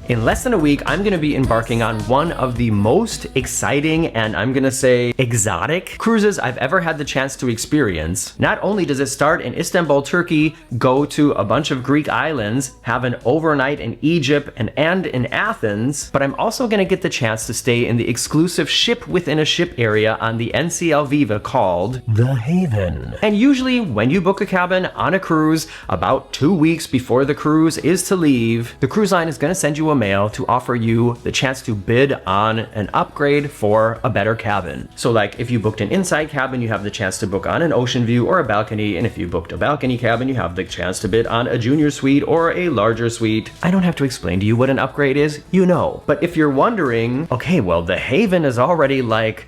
In less than a week, I'm gonna be embarking on one of the most exciting and I'm gonna say exotic cruises I've ever had the chance to experience. Not only does it start in Istanbul, Turkey, go to a bunch of Greek islands, have an overnight in Egypt and in Athens, but I'm also gonna get the chance to stay in the exclusive ship within a ship area on the NCL Viva called The Haven. And usually when you book a cabin on a cruise, about 2 weeks before the cruise is to leave, the cruise line is gonna send you a mail to offer you the chance to bid on an upgrade for a better cabin. So like if you booked an inside cabin, you have the chance to book on an ocean view or a balcony, and if you booked a balcony cabin, you have the chance to bid on a junior suite or a larger suite. I don't have to explain to you what an upgrade is, you know. But if you're wondering, okay, well, the Haven is already like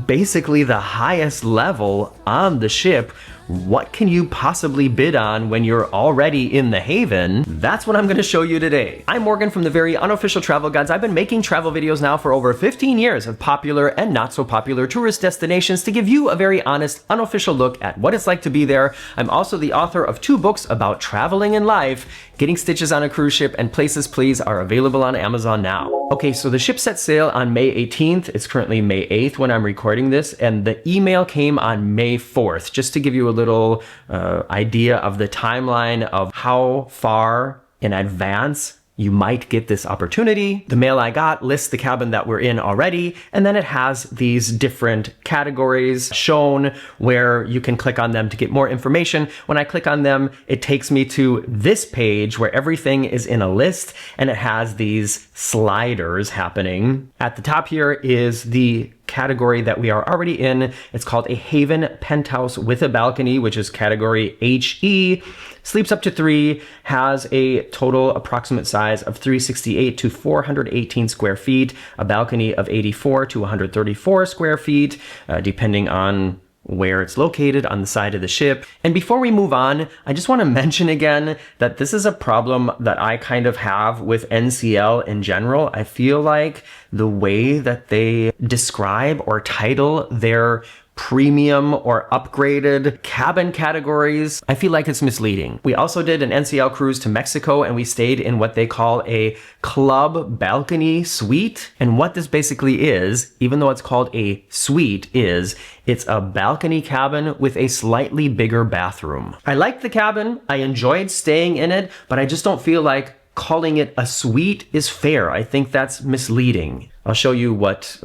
basically the highest level on the ship. What can you possibly bid on when you're already in the Haven? That's what I'm gonna show you today. I'm Morgan from the Very Unofficial Travel Guides. I've been making travel videos now for over 15 years of popular and not so popular tourist destinations to give you a very honest, unofficial look at what it's like to be there. I'm also the author of 2 books about traveling in life. Getting Stitches on a Cruise Ship and Places Please are available on Amazon now. Okay, so the ship set sail on May 18th. It's currently May 8th when I'm recording this, and the email came on May 4th, just to give you a little idea of the timeline of how far in advance you might get this opportunity. The mail I got lists the cabin that we're in already, and then it has these different categories shown where you can click on them to get more information. When I click on them, it takes me to this page where everything is in a list, and it has these sliders happening. At the top here is the category that we are already in. It's called a Haven Penthouse with a balcony, which is category HE. Sleeps up to 3, has a total approximate size of 368 to 418 square feet, a balcony of 84 to 134 square feet, depending on where it's located on the side of the ship. And before we move on, I just want to mention again that this is a problem that I kind of have with NCL in general. I feel like the way that they describe or title their premium or upgraded cabin categories, I feel like it's misleading. We also did an NCL cruise to Mexico, and we stayed in what they call a club balcony suite. And what this basically is, even though it's called a suite, it's a balcony cabin with a slightly bigger bathroom. I liked the cabin, I enjoyed staying in it, but I just don't feel like calling it a suite is fair. I think that's misleading. I'll show you what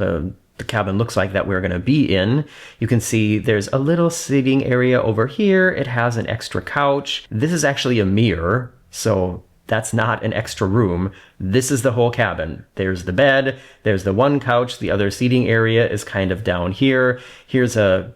the cabin looks like that we're going to be in. You can see there's a little seating area over here. It has an extra couch. This is actually a mirror, so that's not an extra room. This is the whole cabin. There's the bed, there's the one couch, the other seating area is kind of down here. Here's a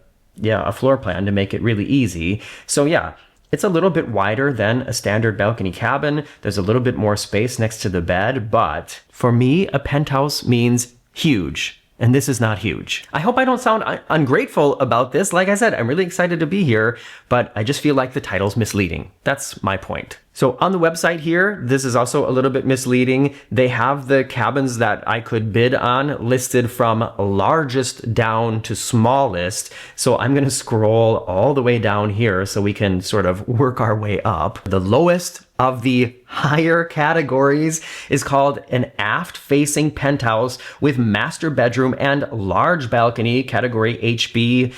floor plan to make it really easy. So yeah, it's a little bit wider than a standard balcony cabin. There's a little bit more space next to the bed, but for me, a penthouse means huge. And this is not huge. I hope I don't sound ungrateful about this. Like I said, I'm really excited to be here, but I just feel like the title's misleading. That's my point. So on the website here, this is also a little bit misleading. They have the cabins that I could bid on listed from largest down to smallest. So I'm gonna scroll all the way down here so we can sort of work our way up. The lowest of the higher categories is called an aft-facing penthouse with master bedroom and large balcony, category HB.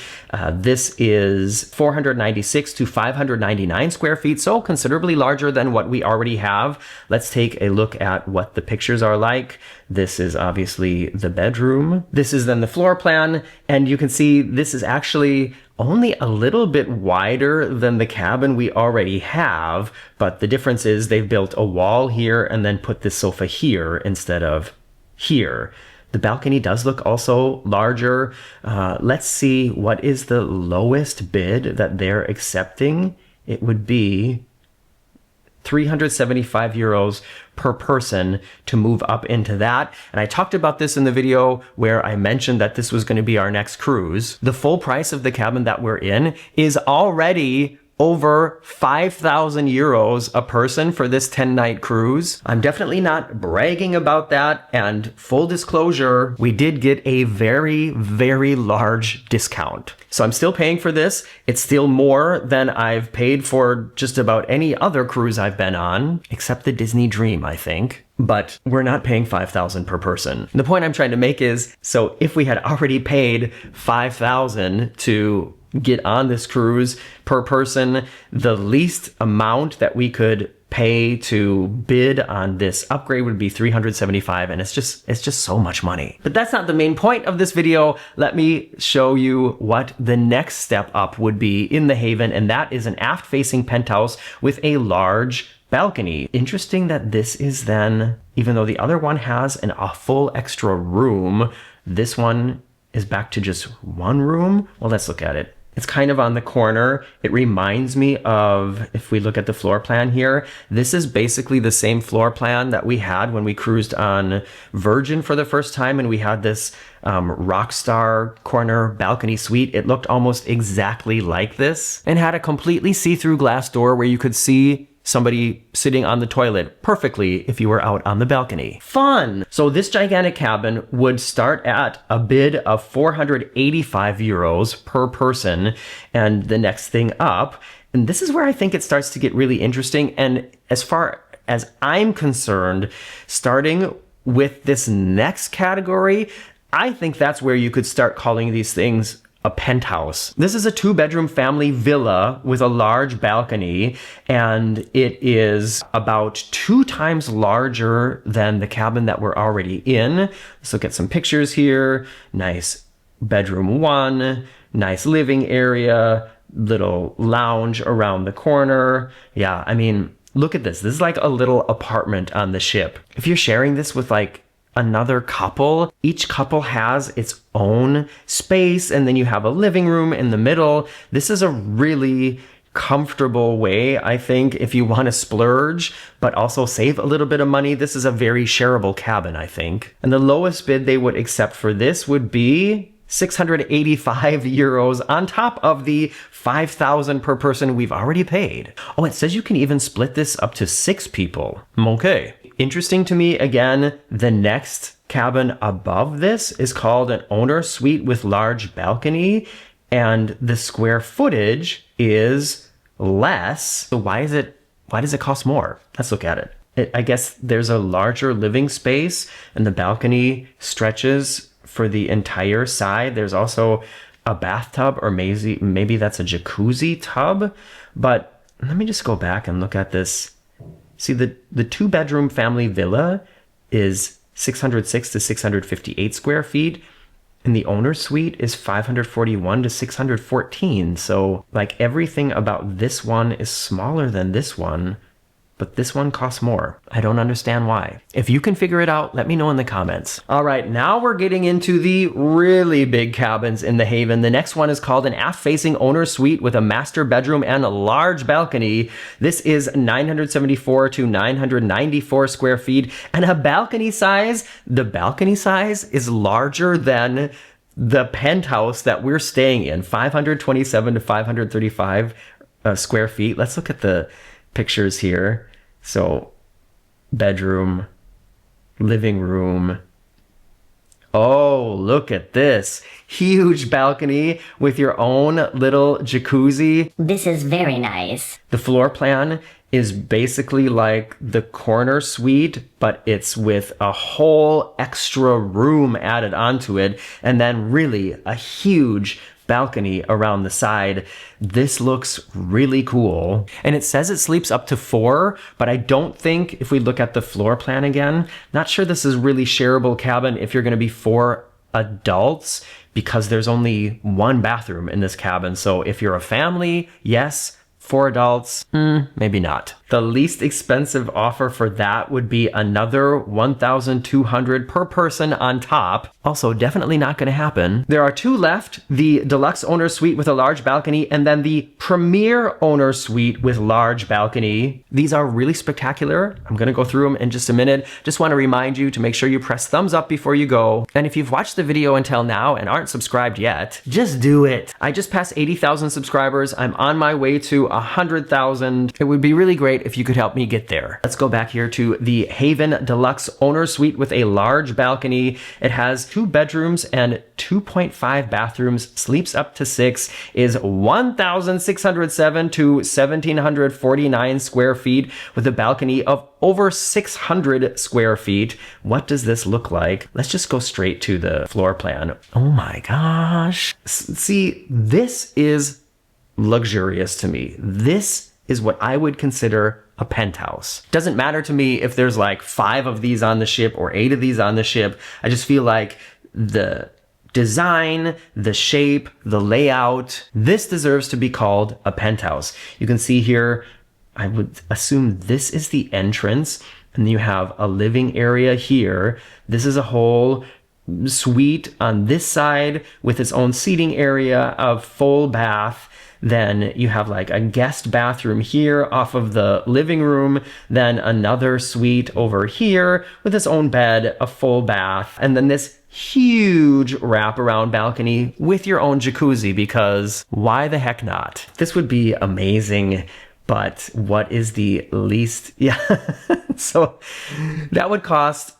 This is 496 to 599 square feet, so considerably larger than what we already have. Let's take a look at what the pictures are like. This is obviously the bedroom. This is then the floor plan, and you can see this is actually only a little bit wider than the cabin we already have, but the difference is they've built a wall here and then put this sofa here instead of here. The balcony does look also larger. Let's see, what is the lowest bid that they're accepting? It would be 375 euros per person to move up into that. And I talked about this in the video where I mentioned that this was going to be our next cruise. The full price of the cabin that we're in is already over 5,000 euros a person for this 10-night cruise. I'm definitely not bragging about that, and full disclosure, we did get a very, very large discount. So I'm still paying for this. It's still more than I've paid for just about any other cruise I've been on, except the Disney Dream, I think. But we're not paying 5,000 per person. The point I'm trying to make is, so if we had already paid 5,000 to get on this cruise per person, the least amount that we could pay to bid on this upgrade would be 375, and it's just so much money. But that's not the main point of this video. Let me show you what the next step up would be in the Haven, and that is an aft-facing penthouse with a large balcony. Interesting that this is then, even though the other one has a full extra room, this one is back to just one room. Well, let's look at it. It's kind of on the corner. It reminds me of, if we look at the floor plan here, this is basically the same floor plan that we had when we cruised on Virgin for the first time, and we had this Rockstar corner balcony suite. It looked almost exactly like this and had a completely see-through glass door where you could see somebody sitting on the toilet perfectly if you were out on the balcony. Fun! So this gigantic cabin would start at a bid of 485 euros per person, and the next thing up, and this is where I think it starts to get really interesting, and as far as I'm concerned, starting with this next category, I think that's where you could start calling these things a penthouse. This is a 2-bedroom family villa with a large balcony, and it is about 2 times larger than the cabin that we're already in. Let's look at some pictures here. Nice bedroom 1, nice living area, little lounge around the corner. Yeah, I mean, look at this. This is like a little apartment on the ship. If you're sharing this with like another couple, each couple has its own space, and then you have a living room in the middle. This is a really comfortable way, I think, if you want to splurge but also save a little bit of money. This is a very shareable cabin, I think. And the lowest bid they would accept for this would be 685 euros on top of the 5,000 per person we've already paid. Oh, it says you can even split this up to 6 people. Okay. Interesting to me, again, the next cabin above this is called an owner suite with large balcony, and the square footage is less. So why does it cost more? Let's look at it. I guess there's a larger living space, and the balcony stretches for the entire side. There's also a bathtub, or maybe that's a jacuzzi tub. But let me just go back and look at this. See, the 2-bedroom family villa is 606 to 658 square feet, and the owner suite is 541 to 614. So like everything about this one is smaller than this one, but this one costs more. I don't understand why. If you can figure it out, let me know in the comments. All right, now we're getting into the really big cabins in the Haven. The next one is called an aft-facing owner suite with a master bedroom and a large balcony. This is 974 to 994 square feet and a balcony size. The balcony size is larger than the penthouse that we're staying in, 527 to 535 square feet. Let's look at the pictures here. So bedroom, living room. Oh, look at this. Huge balcony with your own little jacuzzi. This is very nice. The floor plan is basically like the corner suite, but it's with a whole extra room added onto it, and then really a huge balcony around the side. This looks really cool. And it says it sleeps up to 4, but I don't think, if we look at the floor plan again, not sure this is really shareable cabin if you're going to be 4 adults, because there's only 1 bathroom in this cabin. So if you're a family, yes. 4 adults, maybe not. The least expensive offer for that would be another $1,200 per person on top. Also, definitely not going to happen. There are two left, the deluxe owner suite with a large balcony and then the premier owner suite with large balcony. These are really spectacular. I'm going to go through them in just a minute. Just want to remind you to make sure you press thumbs up before you go. And if you've watched the video until now and aren't subscribed yet, just do it. I just passed 80,000 subscribers. I'm on my way to 100,000. It would be really great if you could help me get there. Let's go back here to the Haven Deluxe Owner Suite with a large balcony. It has 2 bedrooms and 2.5 bathrooms, sleeps up to 6, is 1,607 to 1,749 square feet with a balcony of over 600 square feet. What does this look like? Let's just go straight to the floor plan. Oh my gosh. See, this is luxurious to me. This is what I would consider a penthouse. Doesn't matter to me if there's like 5 of these on the ship or 8 of these on the ship. I just feel like the design, the shape, the layout, this deserves to be called a penthouse. You can see here, I would assume this is the entrance, and you have a living area here. This is a whole suite on this side with its own seating area, a full bath. Then you have like a guest bathroom here off of the living room, then another suite over here with its own bed, a full bath, and then this huge wraparound balcony with your own jacuzzi, because why the heck not? This would be amazing, but what is the least? Yeah, so that would cost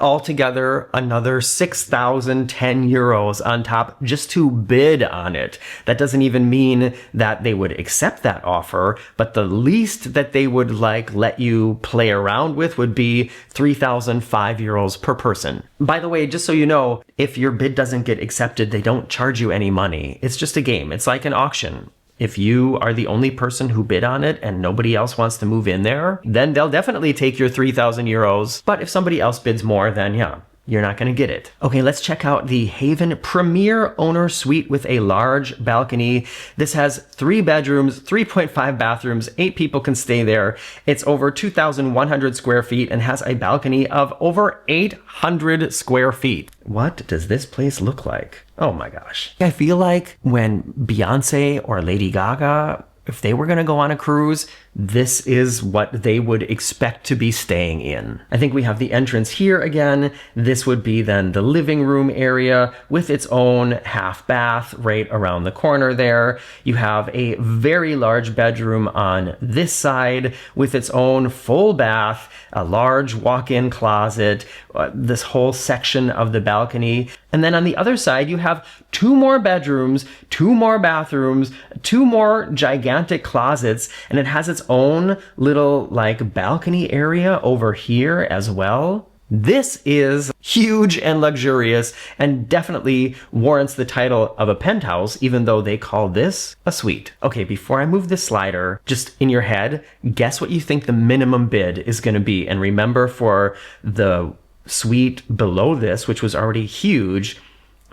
altogether another 6,010 euros on top just to bid on it. That doesn't even mean that they would accept that offer, but the least that they would like let you play around with would be 3,005 euros per person. By the way, just so you know, if your bid doesn't get accepted, they don't charge you any money. It's just a game. It's like an auction. If you are the only person who bid on it and nobody else wants to move in there, then they'll definitely take your 3,000 euros. But if somebody else bids more, then yeah, you're not going to get it. Okay, let's check out the Haven Premier Owner Suite with a large balcony. This has 3 bedrooms, 3.5 bathrooms, 8 people can stay there. It's over 2,100 square feet and has a balcony of over 800 square feet. What does this place look like? Oh my gosh. I feel like when Beyonce or Lady Gaga, if they were going to go on a cruise, this is what they would expect to be staying in. I think we have the entrance here again. This would be then the living room area with its own half bath right around the corner there. You have a very large bedroom on this side with its own full bath, a large walk-in closet, this whole section of the balcony. And then on the other side, you have 2 more bedrooms, 2 more bathrooms, 2 more gigantic closets, and it has its own little like balcony area over here as well. This is huge and luxurious and definitely warrants the title of a penthouse, even though they call this a suite. Okay, before I move this slider, just in your head, guess what you think the minimum bid is going to be. And remember, for the suite below this, which was already huge,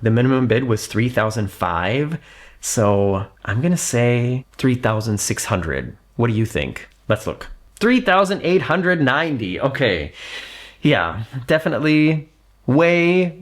the minimum bid was 3,005. So I'm going to say 3,600. What do you think? Let's look. 3,890. Okay. Yeah, definitely way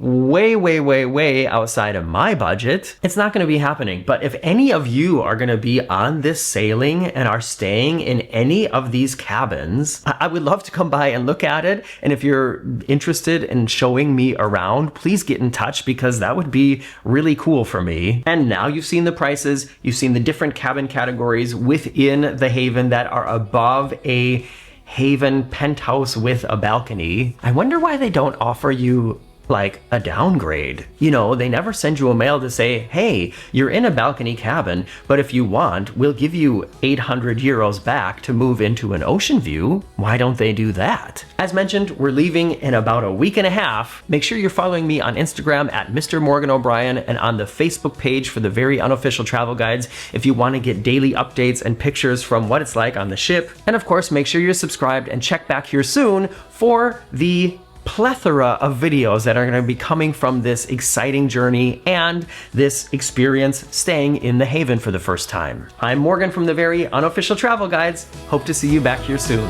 outside of my budget. It's not going to be happening. But if any of you are going to be on this sailing and are staying in any of these cabins, I would love to come by and look at it. And if you're interested in showing me around, please get in touch, because that would be really cool for me. And now you've seen the prices, you've seen the different cabin categories within the Haven that are above a Haven penthouse with a balcony. I wonder why they don't offer you like a downgrade. You know, they never send you a mail to say, hey, you're in a balcony cabin, but if you want, we'll give you 800 euros back to move into an ocean view. Why don't they do that? As mentioned, we're leaving in about a week and a half. Make sure you're following me on Instagram at Mr. Morgan O'Brien and on the Facebook page for the Very Unofficial Travel Guides if you want to get daily updates and pictures from what it's like on the ship. And of course, make sure you're subscribed and check back here soon for the plethora of videos that are going to be coming from this exciting journey and this experience staying in the Haven for the first time. I'm Morgan from the Very Unofficial Travel Guides. Hope to see you back here soon.